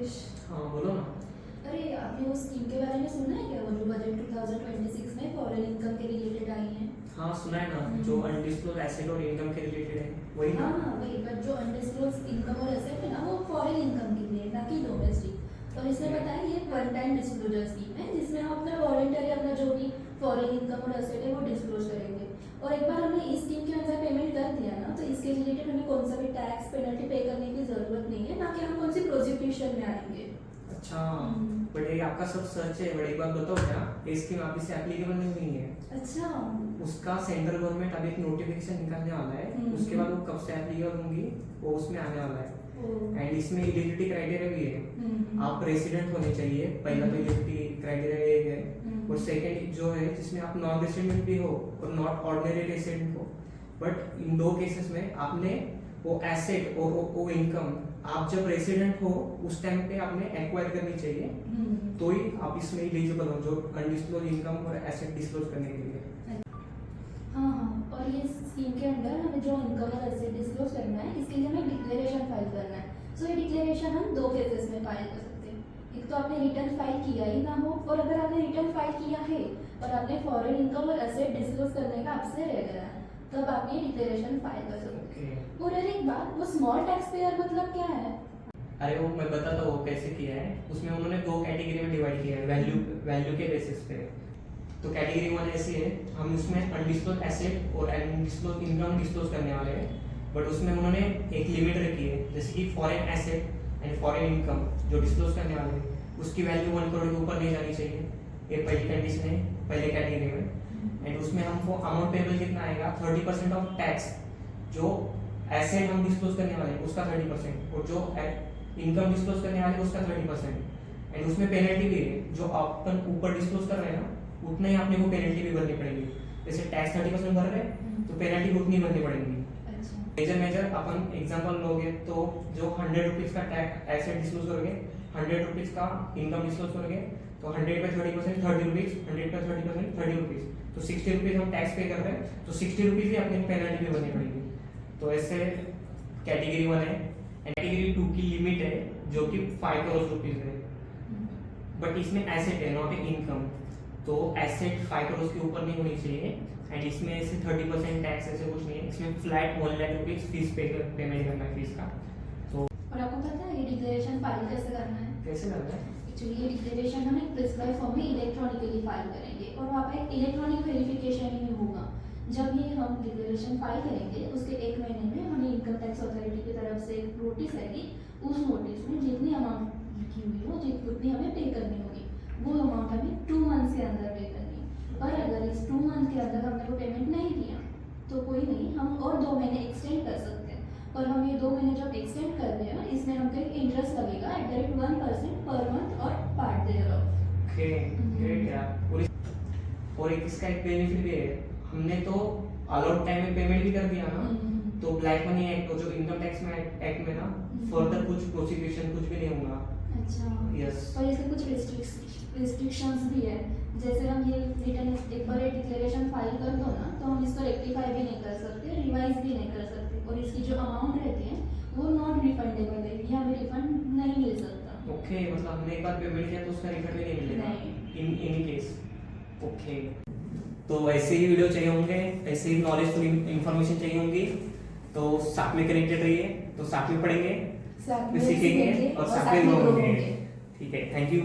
राकेश। हाँ बोलो ना। अरे आपने वो स्कीम के बारे में सुना है क्या, वो जो बजट 2026 में फॉरेन इनकम के रिलेटेड आई है? हाँ सुना है ना, जो अनडिस्क्लोज एसेट और इनकम के रिलेटेड है वही ना। हाँ वही, बट जो अनडिस्क्लोज इनकम और एसेट है ना वो फॉरेन इनकम के लिए, ना कि डोमेस्टिक। तो इसमें बताया ये वन टाइम डिस्क्लोजर स्कीम है, जिसमें हम अपना वॉलंटरी अपना जो भी फॉरेन इनकम और एसेट है वो डिस्क्लोज करेंगे। और एक बार हमने इस स्कीम के अंदर पेमेंट कर दिया ना, तो इसके रिलेटेड हमें कौन सा भी टैक्स पेनल्टी पे करने की जरूरत नहीं है, ना कि हम कौन सी प्रोसिक्यूशन में आएंगे। अच्छा बट ये आपका सब सच है, बट एक बात बताओ क्या ये स्कीम आप से एप्लीकेबल नहीं है? अच्छा। उसका सेंट्रल गवर्नमेंट अभी एक नोटिफिकेशन निकालने वाला है, उसके बाद वो कब से एप्लीकेबल होंगी वो उसमें आने वाला है। एंड इसमें एलिजिबिलिटी क्राइटेरिया भी है, आप रेसिडेंट होने चाहिए, पहला तो एलिजिबिलिटी क्राइटेरिया ये है। और सेकंड जो है जिसमें आप नॉन रेसिडेंट भी हो और नॉट ऑर्डिनरी रेसिडेंट हो, बट इन दो केसेस में आपने वो एसेट और वो इनकम आप जब रेसिडेंट हो उस टाइम पे आपने एक्वायर करनी चाहिए, तो ही आप इसमें एलिजिबल हो जो अनडिस्क्लोज इनकम और एसेट डिस्क्लोज करने के लिए। हाँ हाँ, और ये स्कीम के अंदर हमें जो इनकम और एसेट डिस्क्लोज करना है, इसके लिए हमें डिक्लेरेशन फाइल करना है। सो ये डिक्लेरेशन हम दो केसेस में फाइल कर सकते हैं। एक तो आपने रिटर्न फाइल किया ही ना हो, और अगर आपने रिटर्न फाइल किया है और आपने फॉरेन इनकम और एसेट डिस्क्लोज करने का आपसे रह गया है, तब आप ये डिक्लेरेशन फाइल कर सकते हैं। और एक बात, वो स्मॉल टैक्स पेयर मतलब क्या है? अरे वो मैं बताता हूँ कैसे किया है। उसमें उन्होंने दो कैटेगरी में डिवाइड किया है वैल्यू के बेसिस पे। तो कैटेगरी वन ऐसी है, हम उसमें अनडिस्क्लोज एसेट और अनडिस्क्लोज इनकम डिस्क्लोज करने वाले हैं, बट उसमें उन्होंने एक लिमिट रखी है, जैसे कि foreign asset and foreign income जो डिस्क्लोज करने वाले हैं उसकी वैल्यू 1 करोड़ के ऊपर नहीं जानी चाहिए। ये पहली कंडीशन है पहले कैटेगरी में। एंड उसमें हमको अमाउंट पेबल कितना आएगा, 30% ऑफ टैक्स जो एसेट हम डिस्क्लोज करने वाले हैं उसका 30%, और जो इनकम डिस्क्लोज करने वाले हैं उसका 30%। एंड उसमें पेनल्टी भी है, जो अपन ऊपर डिस्क्लोज कर रहे हैं ना उतना ही आपने को पेनल्टी भी भरनी पड़ेगी। जैसे टैक्स 30% भर रहे हैं तो पेनल्टी उतनी भरनी पड़ेगी। मेजर अपन एग्जांपल लोगे तो जो 100 रुपीज का टैक्स एसेट डिस्क्लोज करोगे, 100 रुपीज का इनकम डिस्क्लोज करोगे, तो 100 पे 30% 30 रुपीज, 100 पे 30% 30 रुपीज, तो 60 रुपीज हम टैक्स पे कर रहे हैं, तो 60 रुपीज ही अपने पेनल्टी भी भरनी पड़ेगी। तो ऐसे कैटेगरी 1 है। कैटेगरी 2 की लिमिट है जो कि 5 करोड़ रुपीज है, बट इसमें एसेट है नॉट इनकम, तो एसेट 5 करोड़ के ऊपर नहीं होनी चाहिए। एंड इसमें ऐसे 30% टैक्स ऐसे कुछ नहीं है, इसमें flat 1 lakh rupees fees payment करना है फीस का। तो और आपको पता है ये डिक्लेरेशन फाइल कैसे करना है? कैसे करना है? एक्चुअली ये डिक्लेरेशन हम एक प्रिस्क्राइब फॉर्म में इलेक्ट्रॉनिकली फाइल करेंगे, और वहाँ पे इलेक्ट्रॉनिक वेरिफिकेशन ही होगा। जब ये हम डिक्लेरेशन फाइल करेंगे उसके 1 महीने में हमें इनकम टैक्स अथॉरिटी की तरफ से एक नोटिस आएगी। उस नोटिस में जितनी अमाउंट लिखी हुई हो, जितनी हमें पे करनी होगी, वो अमाउंट हमें 2 मंथ के अंदर पे करनी है। पर अगर इस 2 मंथ के अंदर हमने वो पेमेंट नहीं किया तो कोई नहीं, हम और 2 महीने एक्सटेंड कर सकते हैं। और हम ये 2 महीने जब एक्सटेंड कर रहे हैं, इसमें हमको एक इंटरेस्ट लगेगा @ 1% पर मंथ और part there of. Okay great यार। और एक इसका एक बेनिफिट भी है, हमने तो अलॉट टाइम में पेमेंट भी कर दिया ना, तो ब्लैक मनी एक्ट जो इनकम टैक्स में एक्ट में ना फर्दर कुछ प्रोसिक्यूशन कुछ भी नहीं होगा। अच्छा यस। और इसके कुछ रिस्ट्रिक्शंस भी है, जैसे हम ये रिटर्न एक बार डिक्लेरेशन फाइल कर दो ना, तो हम इसको रेक्टिफाई भी नहीं कर सकते, रिवाइज भी नहीं कर सकते, और इसकी जो अमाउंट रहती है वो नॉट रिफंडेबल है, ये हमें रिफंड नहीं मिल सकता। ओके मतलब हमने एक बार पेमेंट किया तो उसका रिफंड भी नहीं मिलेगा इन एनी केस। ओके तो ऐसे ही वीडियो चाहिए होंगे, ऐसे ही नॉलेजफुल इंफॉर्मेशन चाहिए होंगी, तो साथ में कनेक्टेड रहिए, तो साथ में पढ़ेंगे, साथ में सीखेंगे और साथ में ग्रो होंगे। ठीक है, थैंक यू।